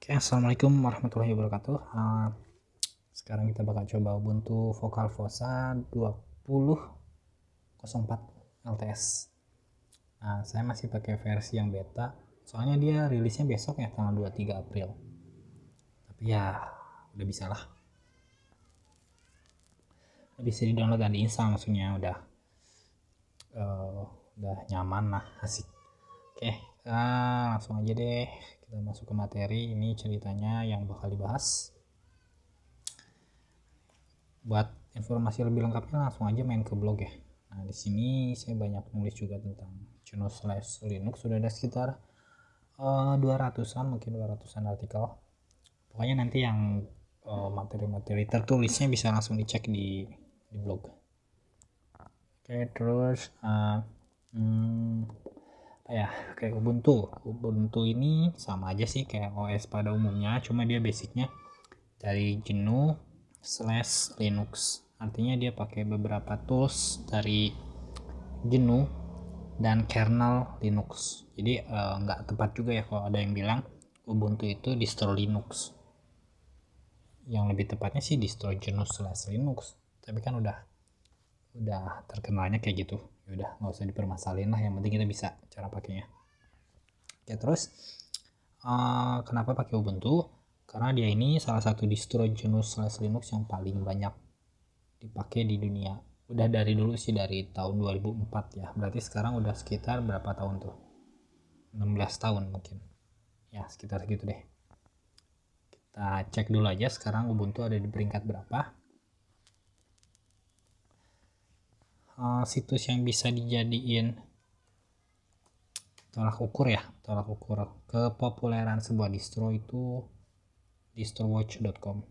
Oke, assalamualaikum warahmatullahi wabarakatuh. Sekarang kita bakal coba Ubuntu Vocal Fossa 20.04 LTS. Nah, saya masih pakai versi yang beta, soalnya dia rilisnya besok ya, tanggal 23 April. Tapi ya, udah bisa lah. Udah bisa di-download dan di-install, maksudnya udah nyaman lah, asik. Oke, langsung aja deh kita masuk ke materi. Ini ceritanya yang bakal dibahas. Buat informasi lebih lengkapnya langsung aja main ke blog ya. Nah, di sini saya banyak nulis juga tentang GNU/Linux, sudah ada sekitar 200-an, mungkin 200-an artikel. Pokoknya nanti yang materi-materi tertulisnya bisa langsung dicek di blog. Oke, terus kayak Ubuntu ini sama aja sih kayak OS pada umumnya, cuma dia basicnya dari GNU/Linux, artinya dia pakai beberapa tools dari GNU dan kernel Linux. Jadi nggak tepat juga ya kalau ada yang bilang Ubuntu itu distro Linux. Yang lebih tepatnya sih distro GNU/Linux, tapi kan udah terkenalnya kayak gitu. Ya udah, nggak usah dipermasalahin lah, yang penting kita bisa cara pakainya. Oke, terus kenapa pakai Ubuntu? Karena dia ini salah satu distro GNU/Linux yang paling banyak dipakai di dunia. Udah dari dulu sih, dari tahun 2004 ya. Berarti sekarang udah sekitar berapa tahun tuh? 16 tahun mungkin. Ya, sekitar segitu deh. Kita cek dulu aja sekarang Ubuntu ada di peringkat berapa. Situs yang bisa dijadiin tolak ukur kepopuleran sebuah distro itu distrowatch.com.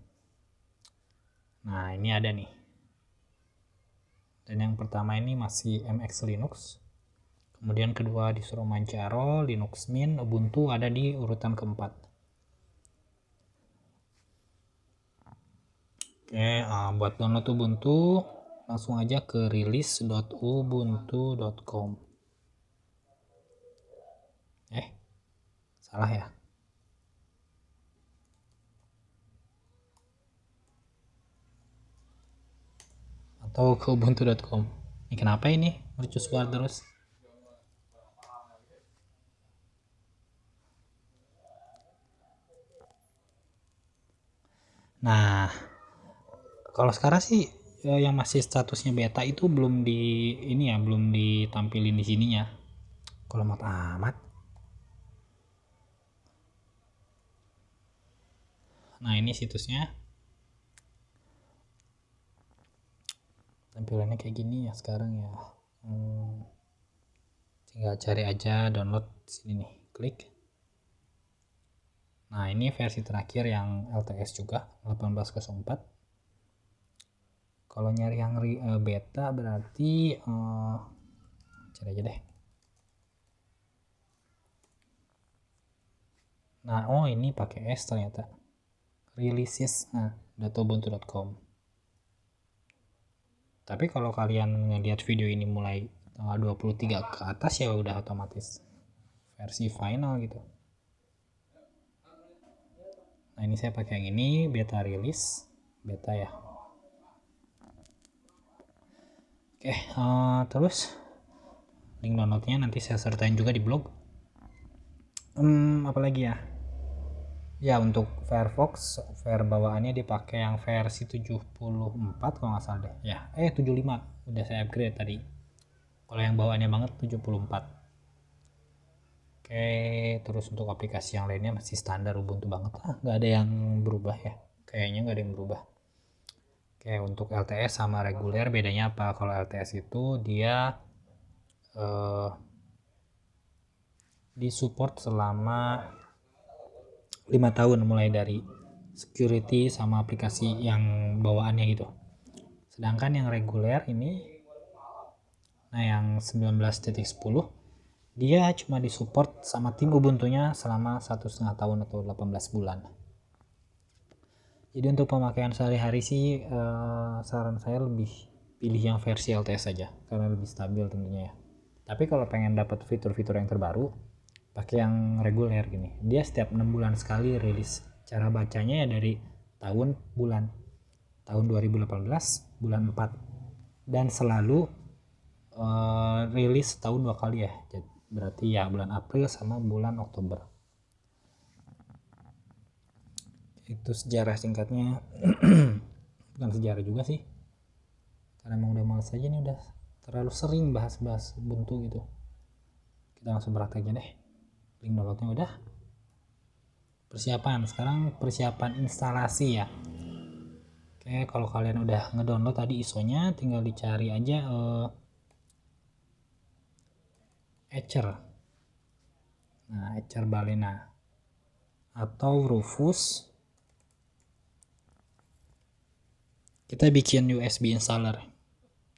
Nah, ini ada nih. Dan yang pertama ini masih MX Linux. Kemudian kedua distro Manjaro, Linux Mint, Ubuntu ada di urutan keempat. Oke, buat download Ubuntu langsung aja ke release.ubuntu.com. Salah ya. Atau ke ubuntu.com. Ini kenapa ini mercusuar terus? Nah, kalau sekarang sih yang masih statusnya beta itu belum ditampilin di sininya. Kalau amat. Nah, ini situsnya. Tampilannya kayak gini ya sekarang ya. Tinggal cari aja, download sini nih, klik. Nah, ini versi terakhir yang LTS juga 18.04. Kalau nyari yang beta berarti cari aja deh. Nah, ini pakai S ternyata. Releases.ubuntu.com. Tapi kalau kalian ngelihat video ini mulai tanggal 23 ke atas ya udah otomatis versi final gitu. Nah, ini saya pakai yang ini, beta release, beta ya. Oke, terus link downloadnya nanti saya sertain juga di blog. Apalagi ya? Ya, untuk Firefox software bawaannya dipakai yang versi 74 kalau nggak salah deh. Ya, 75 udah saya upgrade tadi. Kalau yang bawaannya banget 74. Oke, terus untuk aplikasi yang lainnya masih standar Ubuntu banget lah, nggak ada yang berubah ya. Kayaknya nggak ada yang berubah. Oke, untuk LTS sama reguler bedanya apa? Kalau LTS itu dia disupport selama 5 tahun mulai dari security sama aplikasi yang bawaannya gitu. Sedangkan yang reguler ini, nah yang 19.10 dia cuma disupport sama tim Ubuntunya selama 1,5 tahun atau 18 bulan. Jadi untuk pemakaian sehari-hari sih saran saya lebih pilih yang versi LTS saja karena lebih stabil tentunya ya. Tapi kalau pengen dapat fitur-fitur yang terbaru, pakai yang reguler gini. Dia setiap 6 bulan sekali rilis. Cara bacanya ya dari tahun 2018 bulan 4, dan selalu rilis setahun 2 kali ya. Berarti ya bulan April sama bulan Oktober. Itu sejarah singkatnya. Bukan sejarah juga sih, karena emang udah males aja nih, udah terlalu sering bahas-bahas Ubuntu gitu. Kita langsung praktek aja deh. Link downloadnya udah. Sekarang persiapan instalasi ya. Oke, kalau kalian udah ngedownload tadi ISO-nya, tinggal dicari aja Etcher. Nah, Etcher Balena atau Rufus. Kita bikin USB installer.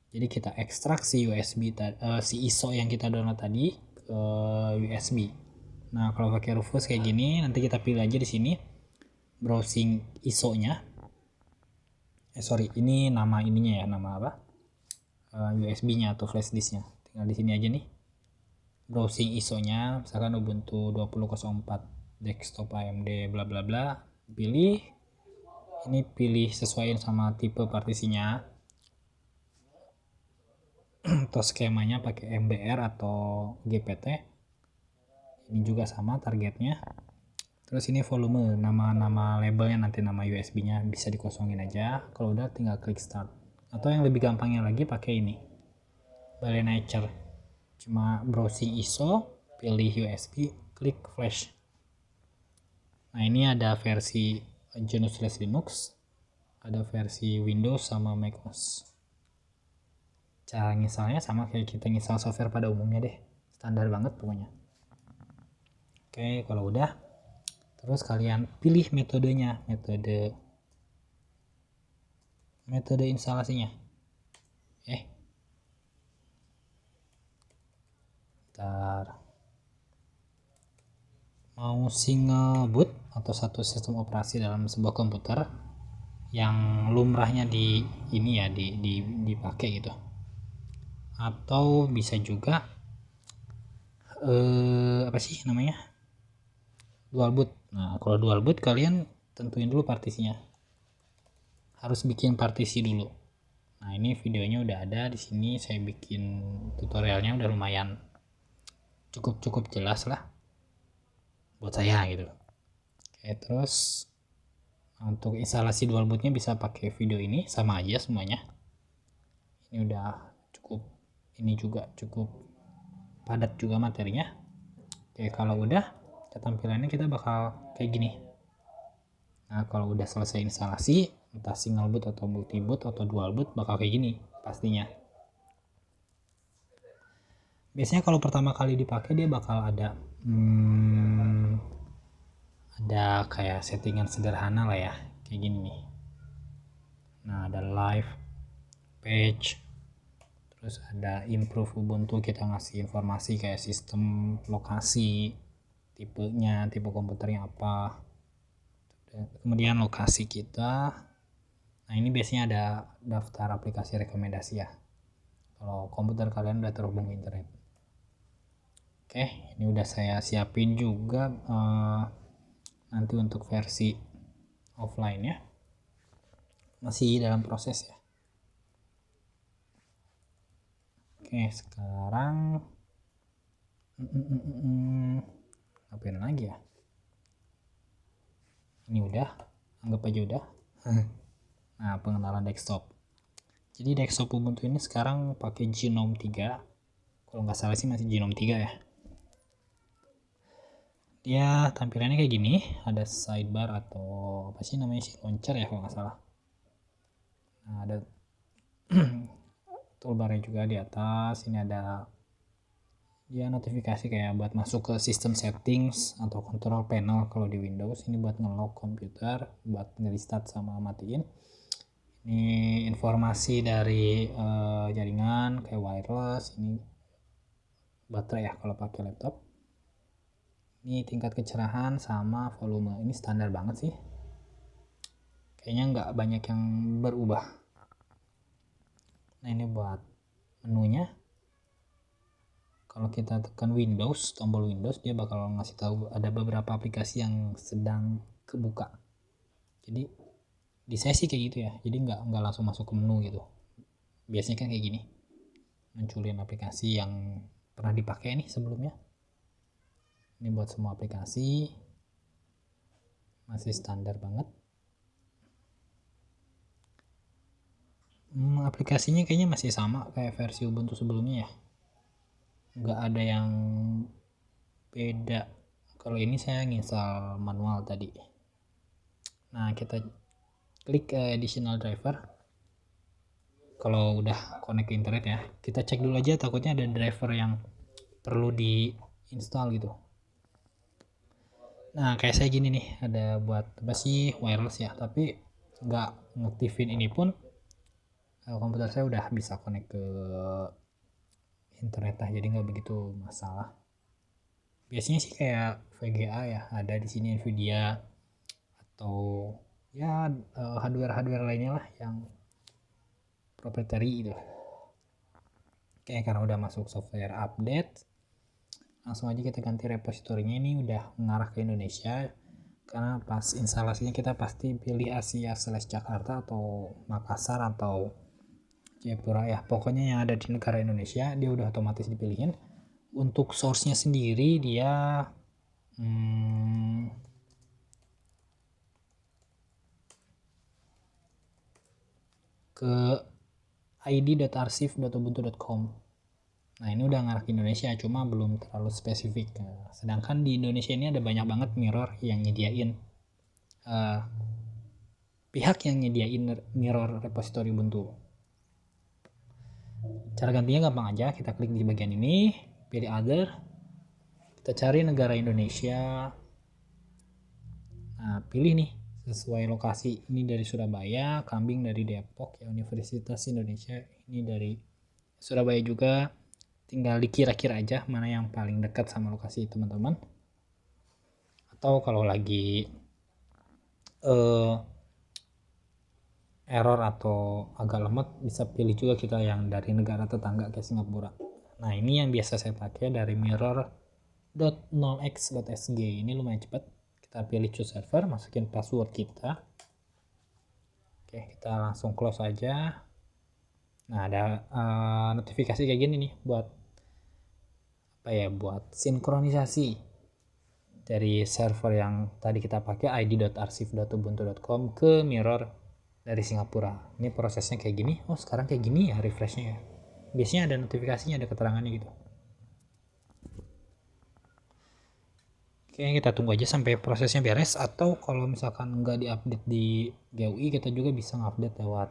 Jadi kita ekstrak si USB si ISO yang kita download tadi ke USB. Nah, kalau pakai Rufus kayak gini, nanti kita pilih aja di sini browsing ISO-nya. Ini nama ininya ya, nama apa? USB-nya atau flash disk-nya. Tinggal di sini aja nih. Browsing ISO-nya, misalkan Ubuntu 20.04 desktop AMD bla bla bla. Pilih. Ini pilih sesuaiin sama tipe partisinya. Atau skemanya pakai MBR atau GPT. Ini juga sama targetnya. Terus ini volume, nama labelnya, nanti nama USB-nya bisa dikosongin aja. Kalau udah tinggal klik start. Atau yang lebih gampangnya lagi pakai ini, Balena Etcher. Cuma browsing ISO, pilih USB, klik flash. Nah, ini ada versi GNU/Linux, ada versi Windows sama macOS. Cara nginstalnya sama kayak kita nginstal software pada umumnya deh, standar banget pokoknya. Oke, kalau udah, terus kalian pilih metodenya, metode instalasinya. Bentar. Mau single boot atau satu sistem operasi dalam sebuah komputer yang lumrahnya di ini ya, dipakai gitu. Atau bisa juga apa sih namanya, dual boot. Nah, kalau dual boot kalian tentuin dulu partisinya, harus bikin partisi dulu. Nah, ini videonya udah ada di sini, saya bikin tutorialnya udah lumayan cukup jelas lah buat saya gitu. Oke, terus untuk instalasi dual bootnya bisa pakai video ini, sama aja semuanya. Ini udah cukup, ini juga cukup padat juga materinya. Oke, kalau udah tampilannya kita bakal kayak gini. Nah, kalau udah selesai instalasi, entah single boot atau multi boot atau dual boot, bakal kayak gini pastinya. Biasanya kalau pertama kali dipakai dia bakal ada kayak settingan sederhana lah ya, kayak gini nih. Nah, ada live page, terus ada improve Ubuntu, kita ngasih informasi kayak sistem, lokasi, tipenya, tipe komputernya apa, kemudian lokasi kita. Nah, ini biasanya ada daftar aplikasi rekomendasi ya, kalau komputer kalian udah terhubung ke internet. Oke, ini udah saya siapin juga nanti untuk versi offline ya, masih dalam proses ya. Oke, sekarang ngapain lagi ya? Ini udah, anggap aja udah. Nah, pengenalan desktop. Jadi desktop Ubuntu ini sekarang pakai GNOME 3. Kalau nggak salah sih masih GNOME 3 ya. Dia tampilannya kayak gini, ada sidebar atau apa sih namanya sih, launcher ya kalau nggak salah. Nah, ada toolbarnya juga di atas. Ini ada ya notifikasi kayak buat masuk ke sistem settings atau control panel kalau di Windows. Ini buat nge-lock komputer, buat nge-restart sama matiin. Ini informasi dari jaringan kayak wireless. Ini baterai ya kalau pakai laptop. Ini tingkat kecerahan sama volume, ini standar banget sih, kayaknya nggak banyak yang berubah. Nah, ini buat menunya, kalau kita tekan Windows, tombol Windows, dia bakal ngasih tahu ada beberapa aplikasi yang sedang kebuka. Jadi di saya sih kayak gitu ya, jadi nggak langsung masuk ke menu gitu. Biasanya kan kayak gini, munculin aplikasi yang pernah dipakai nih sebelumnya. Ini buat semua aplikasi, masih standar banget. Aplikasinya kayaknya masih sama kayak versi Ubuntu sebelumnya ya, nggak ada yang beda. Kalau ini saya nginstal manual tadi. Nah, kita klik additional driver. Kalau udah connect ke internet ya, kita cek dulu aja, takutnya ada driver yang perlu di install gitu. Nah, kayak saya gini nih, ada buat apa sih, wireless ya, tapi nggak ngaktifin ini pun komputer saya udah bisa connect ke internet lah, jadi nggak begitu masalah. Biasanya sih kayak VGA ya, ada di sini Nvidia atau ya hardware lainnya lah yang proprietary gitu. Oke, karena udah masuk software update, langsung aja kita ganti repositorinya. Ini udah mengarah ke Indonesia, karena pas instalasinya kita pasti pilih Asia/Jakarta atau Makassar atau Jayapura ya, pokoknya yang ada di negara Indonesia dia udah otomatis dipilihin. Untuk source-nya sendiri dia ke id.archive.ubuntu.com. Nah, ini udah ngarah ke Indonesia, cuma belum terlalu spesifik. Nah, sedangkan di Indonesia ini ada banyak banget mirror yang nyediain pihak yang nyediain mirror repository Ubuntu. Cara gantinya gampang aja, kita klik di bagian ini, pilih other, kita cari negara Indonesia. Nah, pilih nih sesuai lokasi. Ini dari Surabaya, Kambing dari Depok ya, Universitas Indonesia ini dari Surabaya juga. Tinggal dikira-kira aja mana yang paling dekat sama lokasi teman-teman. Atau kalau lagi error atau agak lemot, bisa pilih juga kita yang dari negara tetangga kayak Singapura. Nah, ini yang biasa saya pakai dari mirror.0x.sg. Ini lumayan cepat. Kita pilih choose server, masukin password kita. Oke, kita langsung close aja. Nah, ada notifikasi kayak gini nih buat apa ya, buat sinkronisasi dari server yang tadi kita pakai id.archive.ubuntu.com ke mirror dari Singapura. Ini prosesnya kayak gini. Oh, sekarang kayak gini ya refreshnya ya. Biasanya ada notifikasinya, ada keterangannya gitu. Oke, kita tunggu aja sampai prosesnya beres, atau kalau misalkan nggak diupdate di GUI, kita juga bisa ngupdate lewat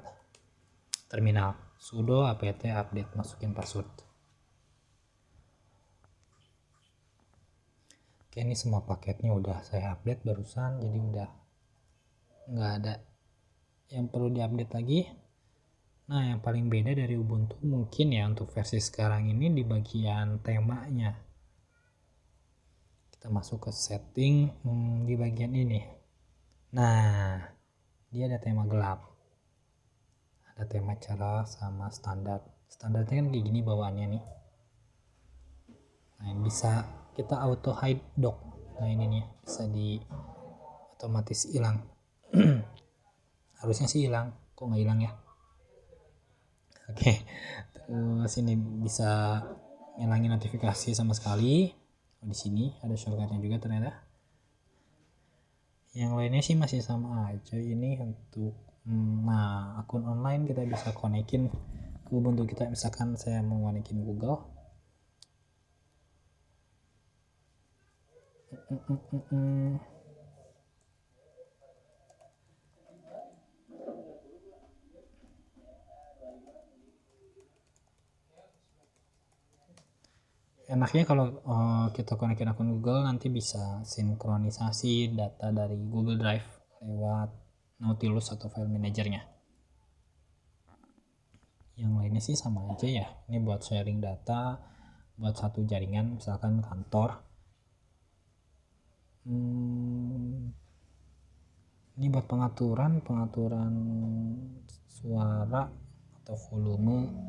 terminal sudo apt update, masukin password. Oke, ini semua paketnya udah saya update barusan, jadi udah nggak ada yang perlu diupdate lagi. Nah, yang paling beda dari Ubuntu mungkin ya untuk versi sekarang ini di bagian temanya. Kita masuk ke setting di bagian ini. Nah, dia ada tema gelap, ada tema cerah sama standar. Standarnya kan kayak gini bawaannya nih. Nah, bisa kita auto hide dock. Nah, ini nih bisa di otomatis hilang. Harusnya sih hilang, kok nggak hilang ya? Oke, terus ini bisa ngilangin notifikasi sama sekali. Di sini ada shortcutnya juga ternyata. Yang lainnya sih masih sama aja. Ini untuk nah, akun online kita bisa konekin ke Ubuntu kita. Misalkan saya mau konekin Google. Enaknya kalau kita konekin akun Google, nanti bisa sinkronisasi data dari Google Drive lewat Nautilus atau file manajernya. Yang lainnya sih sama aja ya. Ini buat sharing data, buat satu jaringan, misalkan kantor. Ini buat pengaturan suara atau volume.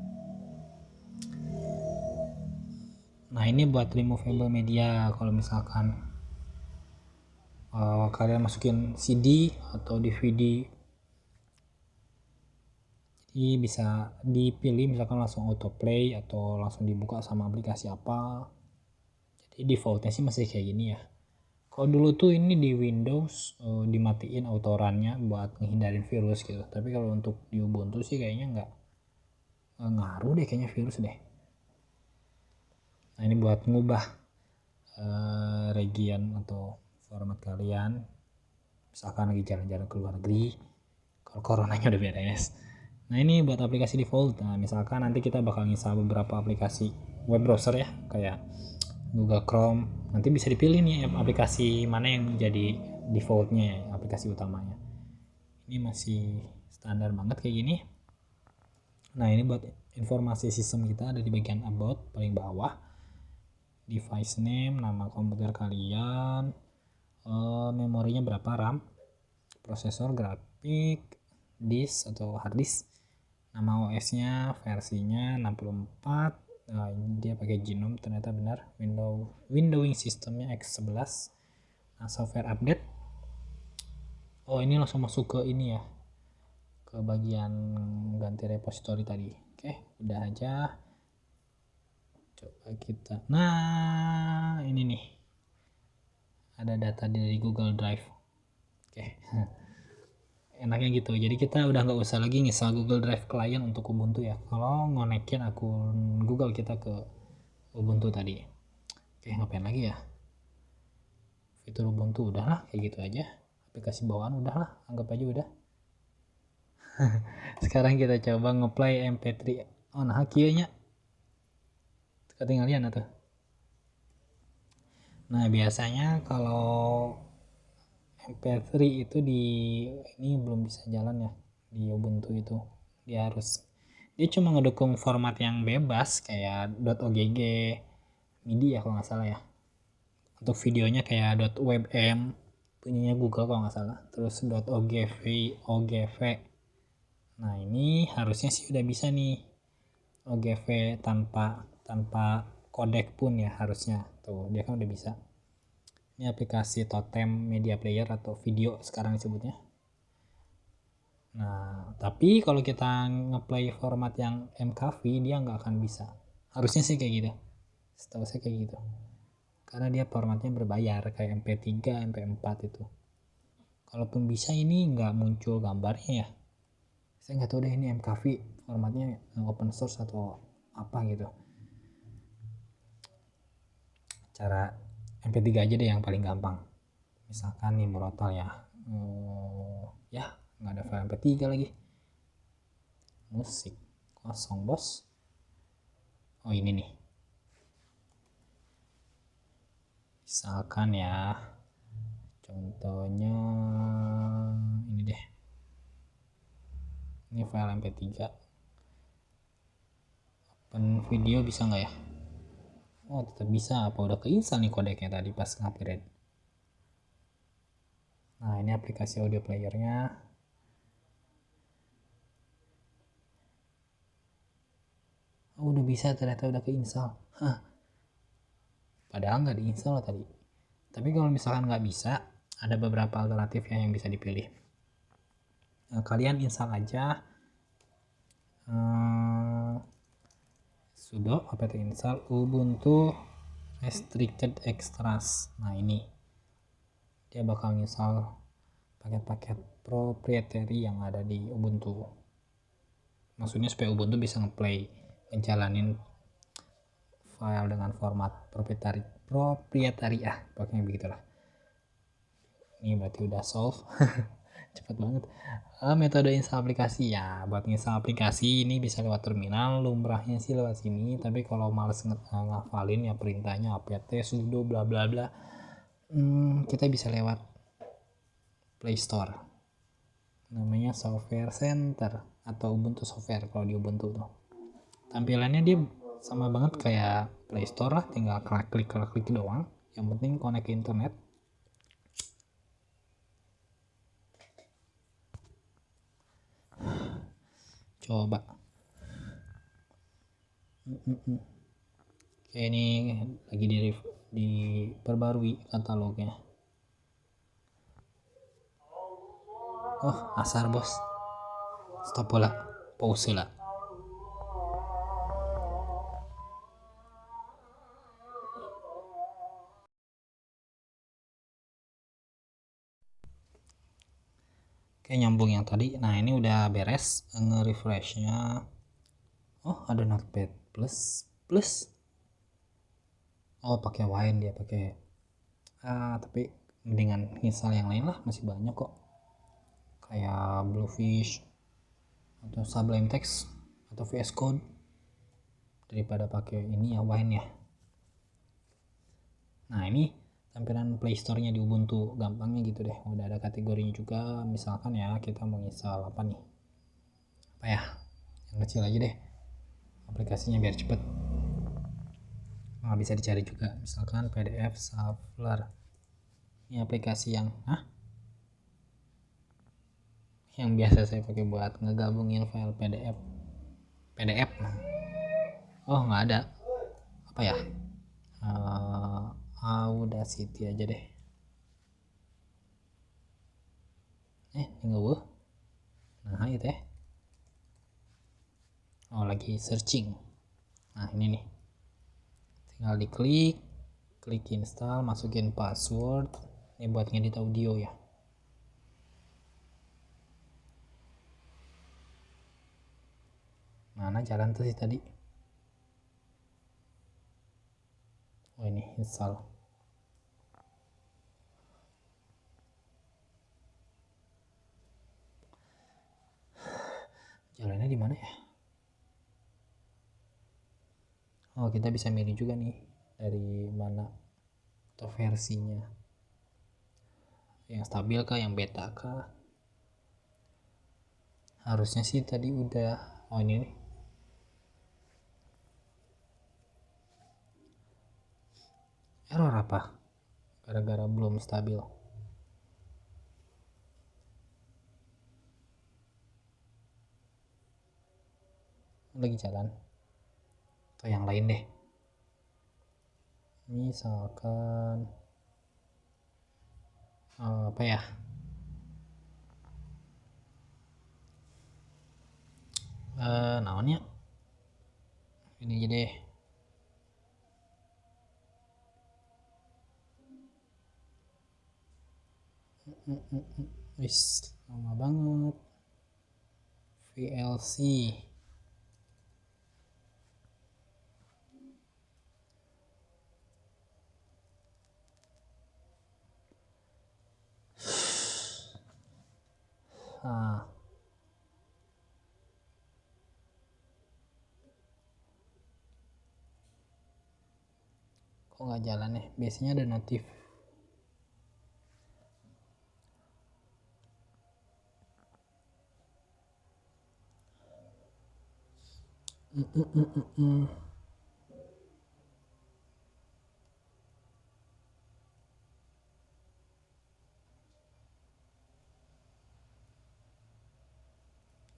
Nah ini buat removable media, kalau misalkan kalian masukin CD atau DVD, jadi bisa dipilih misalkan langsung autoplay atau langsung dibuka sama aplikasi apa. Jadi defaultnya sih masih kayak gini ya. Kalau dulu tuh ini di Windows dimatiin autorunnya buat ngehindarin virus gitu, tapi kalau untuk di Ubuntu sih kayaknya nggak ngaruh deh, kayaknya virus deh. Nah ini buat ngubah region atau format kalian, misalkan lagi jalan-jalan ke luar negeri kalau coronanya udah beres. Nah ini buat aplikasi default. Nah misalkan nanti kita bakal install beberapa aplikasi web browser ya, kayak Google Chrome, nanti bisa dipilih nih aplikasi mana yang jadi defaultnya ya, aplikasi utamanya. Ini masih standar banget kayak gini. Nah ini buat informasi sistem kita ada di bagian about paling bawah, device name, nama komputer kalian, memorinya berapa, RAM, prosesor, grafik, disk atau hard disk, nama OS nya, versinya 64. Nah, dia pakai Genome, ternyata benar, Windowing sistemnya X11. Nah, software update, oh ini langsung masuk ke ini ya, ke bagian ganti repository tadi. Oke, udah aja. Coba kita, nah ini nih, ada data dari Google Drive. Oke, enaknya gitu, jadi kita udah nggak usah lagi nginstal Google Drive client untuk Ubuntu ya, kalau ngonekin akun Google kita ke Ubuntu tadi. Oke, ngapain lagi ya, fitur Ubuntu udahlah kayak gitu aja, aplikasi bawaan udahlah, anggap aja udah. Sekarang kita coba ngeplay MP3. Oh nah kieunya ketinggalan atau. Nah biasanya kalau MP3 itu di ini belum bisa jalan ya di Ubuntu itu. Dia cuma ngedukung format yang bebas kayak .ogg, MIDI ya kalau nggak salah ya. Untuk videonya kayak .webm punyanya Google kalau nggak salah. Terus .ogv. Nah ini harusnya sih udah bisa nih OGV tanpa kodek pun ya harusnya. Tuh dia kan udah bisa. Ini aplikasi Totem Media Player atau video sekarang disebutnya. Nah, tapi kalau kita ngeplay format yang MKV dia nggak akan bisa. Harusnya sih kayak gitu. Setahu saya kayak gitu. Karena dia formatnya berbayar kayak MP3, MP4 itu. Kalaupun bisa ini nggak muncul gambarnya ya. Saya nggak tahu deh ini MKV formatnya open source atau apa gitu. Cara MP3 aja deh yang paling gampang. Misalkan nih Murotal ya. Ya nggak ada file MP3 lagi. Musik kosong bos. Oh ini nih. Misalkan ya. Contohnya ini deh. Ini file MP3. Open video bisa nggak ya? Oh tetap bisa. Apa udah keinstall nih kodeknya tadi pas ngupgrade? Nah ini aplikasi audio playernya. Oh udah bisa, ternyata udah keinstall. Hah. Padahal nggak diinstal tadi. Tapi kalau misalkan nggak bisa, ada beberapa alternatif yang bisa dipilih. Nah, kalian install aja sudo apt install ubuntu restricted extras. Nah ini dia bakal install paket-paket proprietary yang ada di Ubuntu. Maksudnya supaya Ubuntu bisa ngeplay, ngejalanin file dengan format proprietary pokoknya begitulah. Ini berarti udah solve. Cepet banget. Metode install aplikasi ya, buat install aplikasi ini bisa lewat terminal, lumrahnya sih lewat sini, tapi kalau males ngafalin ya perintahnya apt sudo bla bla bla, kita bisa lewat Play Store, namanya Software Center atau Ubuntu Software. Kalau di Ubuntu tuh tampilannya dia sama banget kayak Play Store lah, tinggal klik doang, yang penting connect ke internet. Coba Kayak ini lagi diperbarui katalognya. Oh, asar bos. Stop pula. Pause lah. Oke, nyambung yang tadi. Nah, ini udah beres nge-refreshnya. Oh, ada Notepad plus. Oh, pakai Wine dia pakai. Tapi mendingan install yang lain lah, masih banyak kok. Kayak Bluefish atau Sublime Text atau VS Code daripada pakai ini ya, Wine ya. Nah, ini tampilan Play Store-nya di Ubuntu, gampangnya gitu deh. Udah ada kategorinya juga. Misalkan ya kita mau install apa nih, apa ya, yang kecil aja deh aplikasinya biar cepet. Nah, bisa dicari juga misalkan PDF Shuffler. Ini aplikasi yang biasa saya pakai buat ngegabungin file PDF. Oh, nggak ada. Apa ya, Audacity aja deh. Nggak. Nah, itu ya. Oh, lagi searching. Nah, ini nih, tinggal klik install, masukin password. Ini buat ngedit audio ya. Mana jalan tuh sih tadi? Oh, ini install. Jalannya di mana ya? Oh, kita bisa milih juga nih dari mana atau versinya. Yang stabil kah, yang beta kah? Harusnya sih tadi udah. Oh, ini nih. Error apa? Gara-gara belum stabil. Lagi jalan. Atau yang lain deh. Misalkan apa ya? Naonnya? Ini aja deh. Wis, lama banget. VLC. Kok nggak jalan ya? Biasanya ada notif.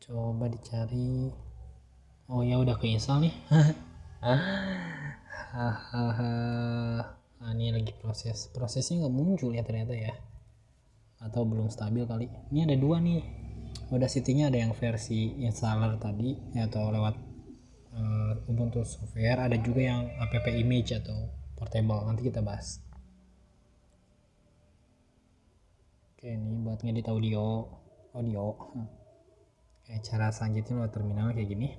Coba dicari. Oh ya, udah keinstall nih. Nah, ini lagi prosesnya nggak muncul ya ternyata ya, atau belum stabil kali. Ini ada dua nih. Udah City-nya ada yang versi installer tadi ya, atau lewat Ubuntu software. Ada juga yang app image atau portable, nanti kita bahas. Oke, ini buat ngedit audio. Oke, cara selanjutnya lewat terminal kayak gini.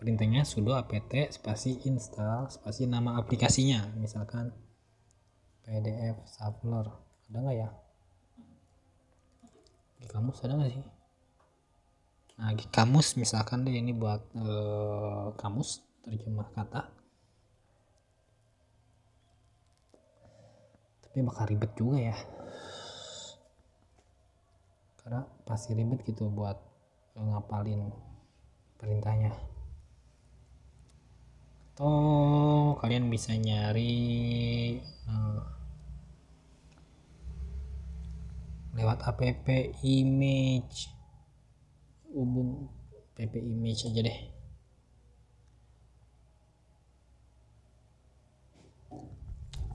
Perintahnya sudo apt spasi install spasi nama aplikasinya, misalkan PDF Shuffler. Ada nggak ya? Di kamus ada nggak sih? Nah, di kamus misalkan deh, ini buat kamus terjemah kata. Tapi bakal ribet juga ya, karena pasti ribet gitu buat ngapalin perintahnya. Atau kalian bisa nyari lewat app image, Ubuntu app image aja deh.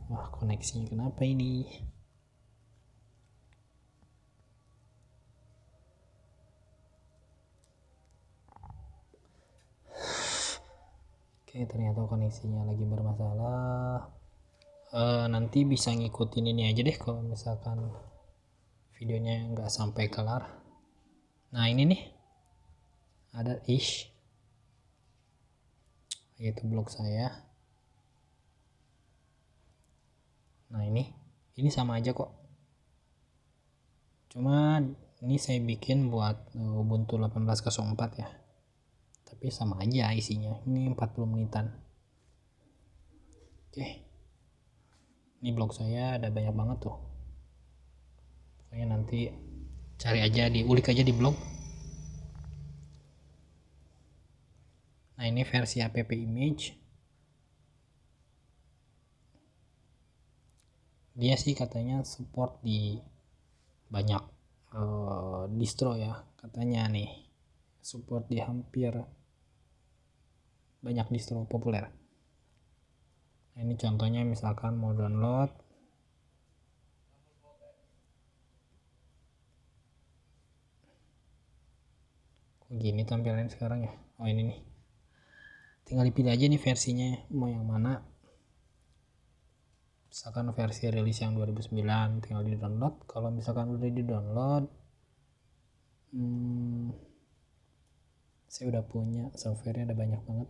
Wah, koneksinya kenapa ini? Oke, ternyata koneksinya lagi bermasalah. Nanti bisa ngikutin ini aja deh kalau misalkan videonya nggak sampai kelar. Nah ini nih ada yaitu blog saya. Nah ini sama aja kok, cuma ini saya bikin buat Ubuntu 18.04 ya, tapi sama aja isinya. Ini 40 menitan. Oke, ini blog saya ada banyak banget tuh, pokoknya nanti cari aja, diulik aja di blog. Nah ini versi app image, dia sih katanya support di banyak distro ya, katanya nih support di hampir banyak distro populer. Nah, ini contohnya misalkan mau download, kok gini tampilannya sekarang ya. Oh ini nih, tinggal dipilih aja nih versinya mau yang mana. Misalkan versi rilis yang 2009 tinggal di download. Kalau misalkan udah di download, saya udah punya softwarenya, ada banyak banget.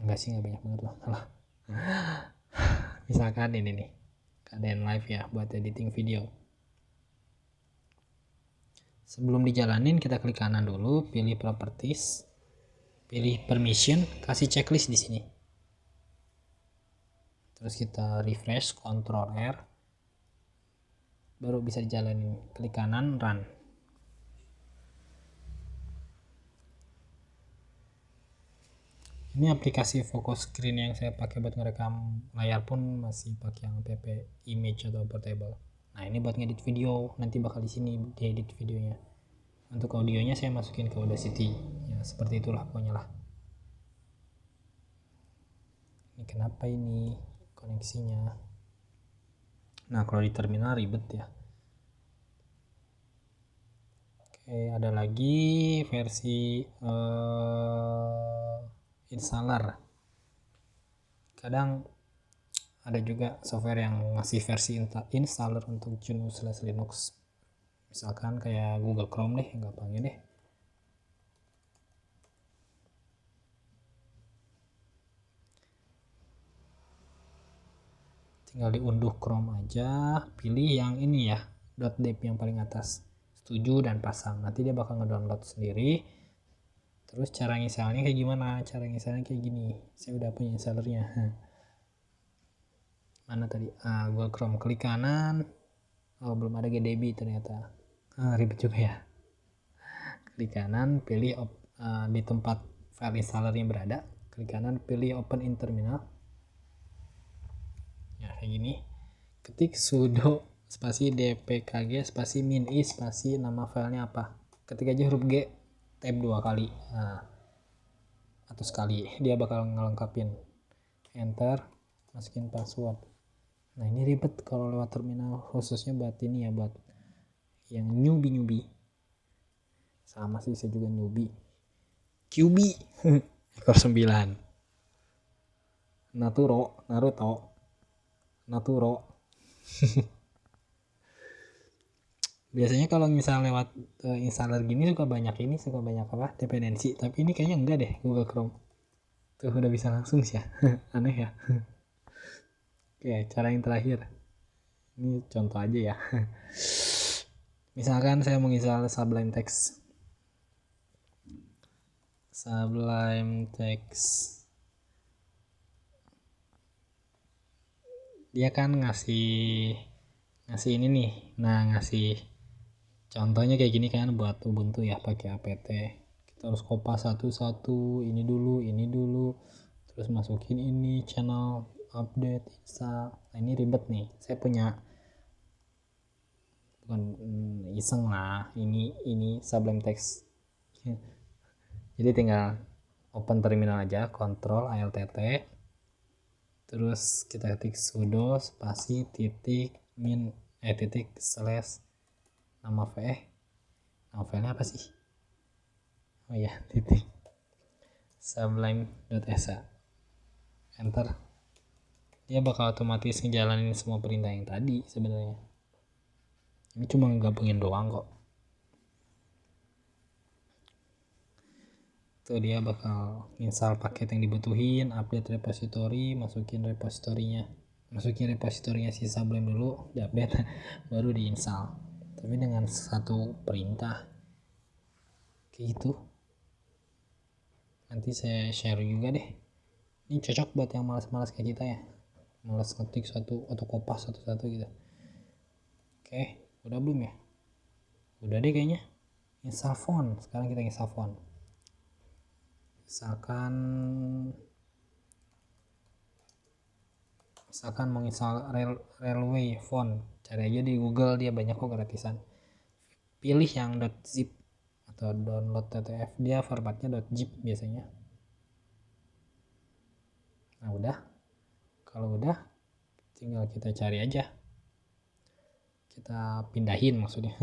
Enggak sih, nggak banyak banget lah. Misalkan ini nih, Kdenlive ya, buat editing video. Sebelum dijalanin kita klik kanan dulu, pilih properties, pilih permission, kasih checklist di sini. Terus kita refresh, Ctrl R, baru bisa dijalanin. Klik kanan, run. Ini aplikasi focus screen yang saya pakai buat ngerekam layar pun masih pakai yang app image atau portable. Nah ini buat ngedit video, nanti bakal di sini diedit videonya. Untuk audionya saya masukin ke Audacity. Ya seperti itulah pokoknya lah. Ini kenapa ini koneksinya? Nah kalau di terminal ribet ya. Oke, ada lagi versi installer. Kadang ada juga software yang ngasih versi installer untuk GNU/Linux. Misalkan kayak Google Chrome deh, gampangnya deh. Tinggal diunduh Chrome aja, pilih yang ini ya, .deb yang paling atas, setuju dan pasang. Nanti dia bakal ngedownload sendiri. Terus cara nginstalnya kayak gimana? Cara nginstalnya kayak gini, saya udah punya installernya. Mana tadi? Google Chrome, klik kanan. Oh belum ada GDB ternyata. Ribet juga ya. Klik kanan, pilih di tempat file installernya berada, klik kanan, pilih open in terminal. Ya kayak gini, ketik sudo spasi dpkg spasi min i spasi nama filenya apa, ketik aja huruf G, tab 2 kali, atau sekali, dia bakal ngelengkapin. Enter, masukin password. Nah ini ribet kalau lewat terminal, khususnya buat ini ya, buat yang newbie. Sama sih, saya juga newbie. QB ekor 9, Naruto. Biasanya kalau misalnya lewat installer gini suka banyak apa, dependensi, tapi ini kayaknya enggak deh. Google Chrome tuh udah bisa langsung sih ya. Aneh ya. Oke, cara yang terakhir ini contoh aja ya. Misalkan saya menginstal Sublime Text, dia kan ngasih ini nih. Nah ngasih contohnya kayak gini kan buat Ubuntu ya, pakai apt. Kita harus kopas satu-satu, ini dulu, terus masukin ini channel update install. Nah ini ribet nih, saya punya, bukan iseng lah, ini Sublime Text. Jadi tinggal open terminal aja, Ctrl Alt, terus kita ketik sudo spasi titik min titik slash nama filenya apa sih, oh ya titik sublime.sa, enter. Dia bakal otomatis ngejalanin semua perintah yang tadi. Sebenarnya ini cuma ngegabungin doang kok. Tuh dia bakal install paket yang dibutuhin, update repository, masukin repositorinya si Sublime dulu, diupdate baru diinstal, tapi dengan satu perintah kayak gitu. Nanti saya share juga deh, ini cocok buat yang malas-malas kayak kita ya, malas ngetik satu atau kopas satu-satu gitu. Oke, udah belum ya? Udah deh kayaknya. Install font, sekarang kita install font. Misalkan mau install railway font, cari aja di Google, dia banyak kok gratisan. Pilih yang .zip atau download .ttf, dia formatnya .zip biasanya. Nah udah, kalau udah tinggal kita cari aja, kita pindahin maksudnya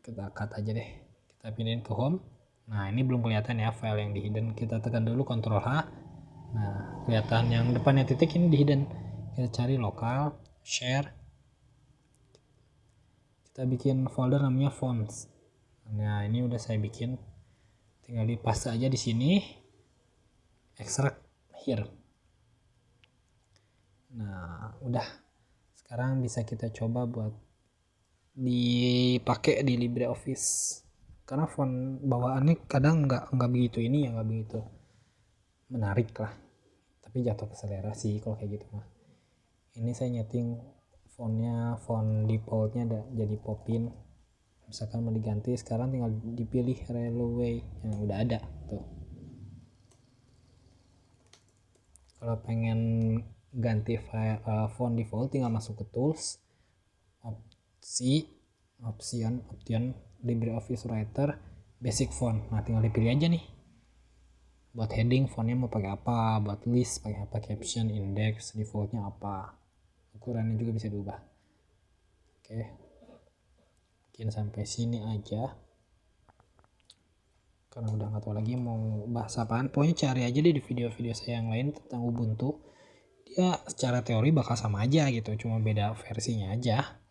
kita cut aja deh, kita pindahin ke home. Nah ini belum kelihatan ya file yang di hidden, kita tekan dulu Ctrl H. Nah kelihatan yang depannya titik ini di hidden, kita cari lokal, share, kita bikin folder namanya fonts. Nah ini udah saya bikin, tinggal di paste aja di sini, extract here. Nah udah, sekarang bisa kita coba buat dipakai di LibreOffice, karena font bawaannya kadang nggak begitu ini ya, nggak begitu menarik lah, tapi jatuh ke selera sih kalau kayak gitu mah. Ini saya nyeting fontnya, font defaultnya jadi Popin, misalkan mau diganti sekarang tinggal dipilih Railway yang udah ada tuh. Kalau pengen ganti font default tinggal masuk ke tools, option LibreOffice Writer basic font. Nah tinggal dipilih aja nih, buat heading fontnya mau pakai apa, buat list pakai apa, caption, index, defaultnya apa, ukurannya juga bisa diubah. Oke, mungkin sampai sini aja karena udah nggak tahu lagi mau bahas apaan. Pokoknya cari aja deh di video-video saya yang lain tentang Ubuntu, dia secara teori bakal sama aja gitu, cuma beda versinya aja.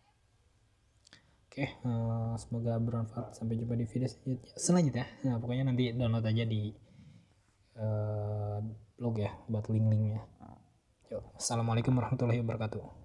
Oke, semoga bermanfaat. Sampai jumpa di video selanjutnya. Nah, pokoknya nanti download aja di blog ya buat link-linknya. Yuk, assalamualaikum warahmatullahi wabarakatuh.